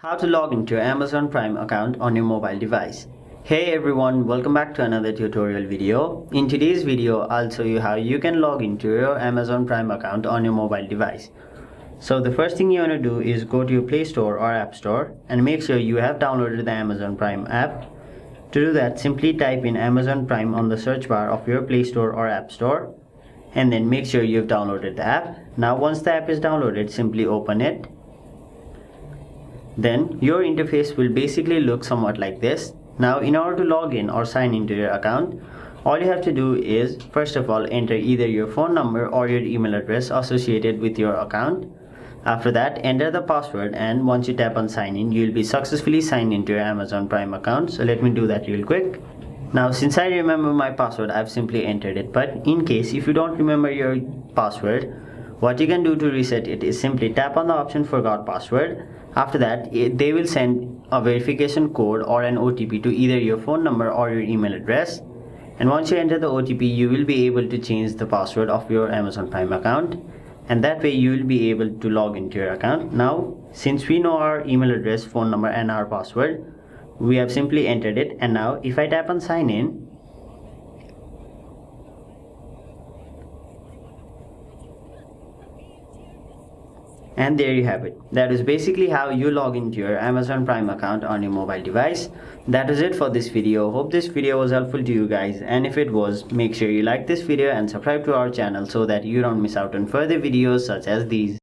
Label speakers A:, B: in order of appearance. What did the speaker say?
A: How to log into your Amazon Prime account on your mobile device. Hey everyone, welcome back to another tutorial video. In today's video, I'll show you how you can log into your Amazon Prime account on your mobile device. So the first thing you want to do is go to your Play Store or App Store and make sure you have downloaded the Amazon Prime app. To do that, simply type in Amazon Prime on the search bar of your Play Store or App Store and then make sure you've downloaded the app. Now once the app is downloaded, simply open it. Then your interface will basically look somewhat like this. Now in order to log in or sign into your account, all you have to do is first of all enter either your phone number or your email address associated with your account. After that, enter the password, and once you tap on sign in, you'll be successfully signed into your Amazon Prime account. So let me do that real quick. Now since I remember my password, I've simply entered it, but in case if you don't remember your password, what you can do to reset it is simply tap on the option forgot password. After that, they will send a verification code or an OTP to either your phone number or your email address. And once you enter the OTP, you will be able to change the password of your Amazon Prime account. And that way you will be able to log into your account. Now, since we know our email address, phone number and our password, we have simply entered it. And now if I tap on sign in, and there you have it. That is basically how you log into your Amazon Prime account on your mobile device. That is it for this video. Hope this video was helpful to you guys, and if it was, make sure you like this video and subscribe to our channel so that you don't miss out on further videos such as these.